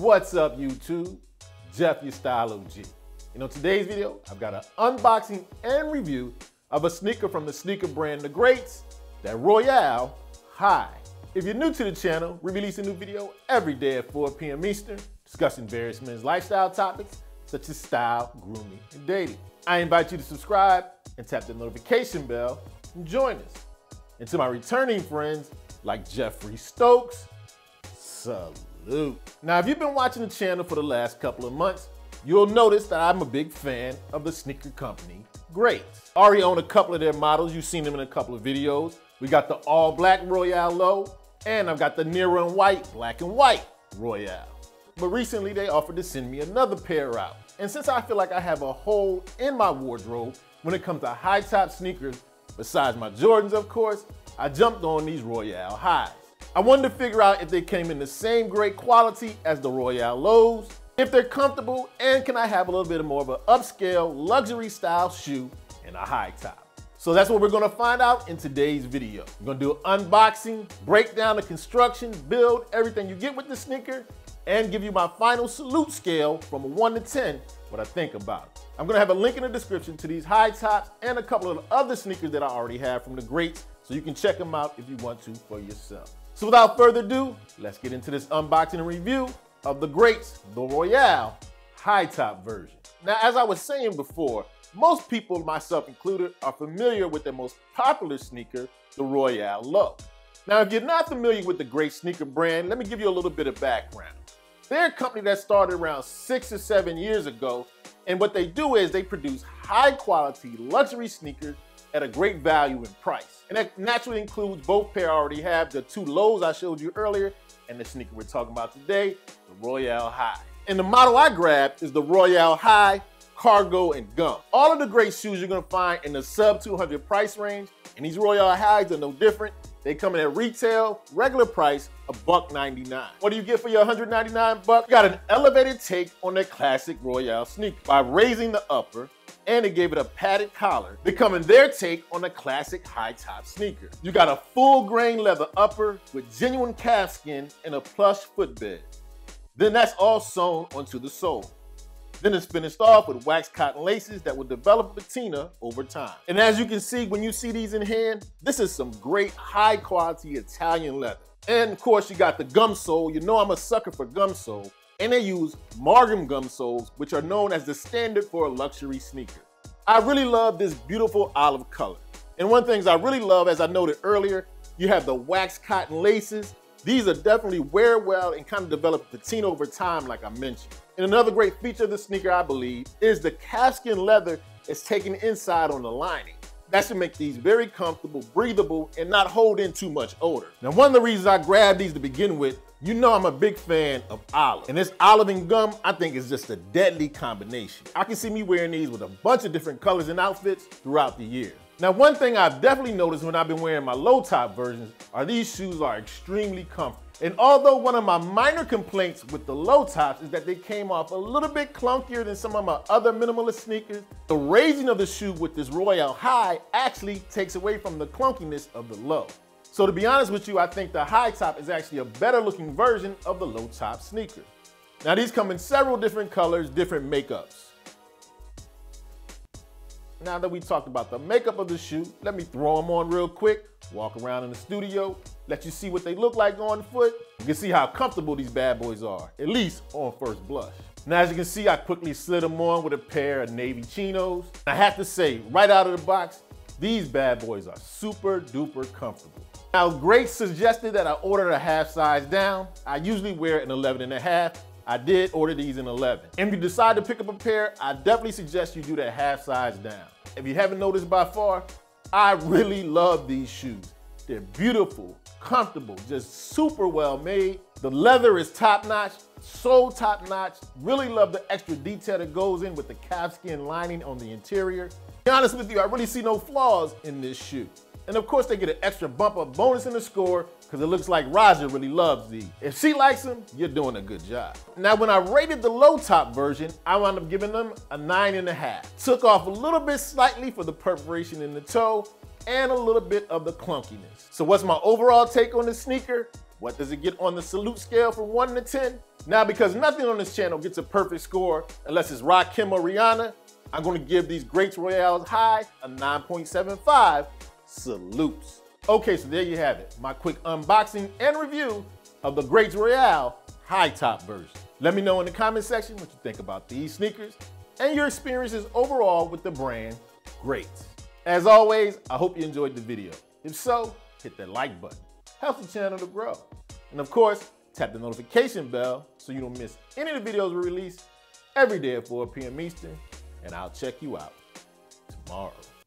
What's up, YouTube? Jeff, your Style O.G. In today's video, I've got an unboxing and review of a sneaker from the sneaker brand The Greats Royale High. If you're new to the channel, we release a new video every day at 4 p.m. Eastern, discussing various men's lifestyle topics such as style, grooming, and dating. I invite you to subscribe and tap the notification bell and join us. And to my returning friends like Jeffrey Stokes, salute. Now, if you've been watching the channel for the last couple of months, you'll notice that I'm a big fan of the sneaker company Greats. I already own a couple of their models. You've seen them in a couple of videos. We got the all black Royale low, and I've got the Nero and white, black and white Royale. But recently they offered to send me another pair out. And since I feel like I have a hole in my wardrobe when it comes to high top sneakers, besides my Jordans of course, I jumped on these Royale Highs. I wanted to figure out if they came in the same great quality as the Royale lows, if they're comfortable, and can I have a little bit more of an upscale luxury style shoe in a high top. So that's what we're gonna find out in today's video. We're gonna do an unboxing, break down the construction, build, everything you get with the sneaker, and give you my final salute scale from a 1 to 10, what I think about it. I'm gonna have a link in the description to these high tops and a couple of other sneakers that I already have from the Greats, so you can check them out if you want to for yourself. So without further ado, let's get into this unboxing and review of the Greats, the Royale high top version. Now, as I was saying before, most people, myself included, are familiar with their most popular sneaker, the Royale low. Now, if you're not familiar with the Greats sneaker brand, let me give you a little bit of background. They're a company that started around 6 or 7 years ago, and what they do is they produce high quality luxury sneakers at a great value and price. And that naturally includes both pair I already have, the two lows I showed you earlier, and the sneaker we're talking about today, the Royale High. And the model I grabbed is the Royale High, Cargo, and Gum. All of the Great shoes you're gonna find in the sub 200 price range, and these Royale Highs are no different. They come in at retail, regular price, $1.99. What do you get for your $199? You got an elevated take on their classic Royale sneaker by raising the upper, and they gave it a padded collar, becoming their take on a classic high top sneaker. You got a full grain leather upper with genuine calf skin and a plush footbed. Then that's all sewn onto the sole. Then it's finished off with waxed cotton laces that will develop patina over time. And as you can see, when you see these in hand, this is some great high quality Italian leather. And of course you got the gum sole. You know I'm a sucker for gum sole. And they use margam gum soles, which are known as the standard for a luxury sneaker. I really love this beautiful olive color. And one of the things I really love, as I noted earlier, you have the waxed cotton laces. These are definitely wear well and kind of develop patina over time, like I mentioned. And another great feature of the sneaker, I believe, is the calfskin leather is taken inside on the lining. That should make these very comfortable, breathable, and not hold in too much odor. Now, one of the reasons I grabbed these to begin with, you know I'm a big fan of olive. And this olive and gum, I think is just a deadly combination. I can see me wearing these with a bunch of different colors and outfits throughout the year. Now, one thing I've definitely noticed when I've been wearing my low top versions are these shoes are extremely comfortable. And although one of my minor complaints with the low tops is that they came off a little bit clunkier than some of my other minimalist sneakers, the raising of the shoe with this Royale High actually takes away from the clunkiness of the low. So to be honest with you, I think the high top is actually a better looking version of the low top sneaker. Now, these come in several different colors, different makeups. Now that we talked about the makeup of the shoe, let me throw them on real quick, walk around in the studio, let you see what they look like on foot. You can see how comfortable these bad boys are, at least on first blush. Now, as you can see, I quickly slid them on with a pair of navy chinos. I have to say, right out of the box, these bad boys are super duper comfortable. Now, Greats suggested that I order a half size down. I usually wear an 11.5. I did order these in 11. And if you decide to pick up a pair, I definitely suggest you do that half size down. If you haven't noticed by far, I really love these shoes. They're beautiful, comfortable, just super well made. The leather is top notch, so top notch. Really love the extra detail that goes in with the calfskin lining on the interior. To be honest with you, I really see no flaws in this shoe. And of course, they get an extra bump up bonus in the score because it looks like Raja really loves these. If she likes them, you're doing a good job. Now, when I rated the low top version, I wound up giving them a 9.5. Took off a little bit slightly for the perforation in the toe and a little bit of the clunkiness. So what's my overall take on the sneaker? What does it get on the salute scale from 1 to 10? Now, because nothing on this channel gets a perfect score unless it's Rakim or Rihanna, I'm going to give these Greats Royale High a 9.75 salutes. Okay, so there you have it, my quick unboxing and review of the Greats Royale High Top version. Let me know in the comment section what you think about these sneakers and your experiences overall with the brand Greats. As always, I hope you enjoyed the video. If so, hit that like button. Helps the channel to grow. And of course, tap the notification bell so you don't miss any of the videos we release every day at 4 p.m. Eastern. And I'll check you out tomorrow.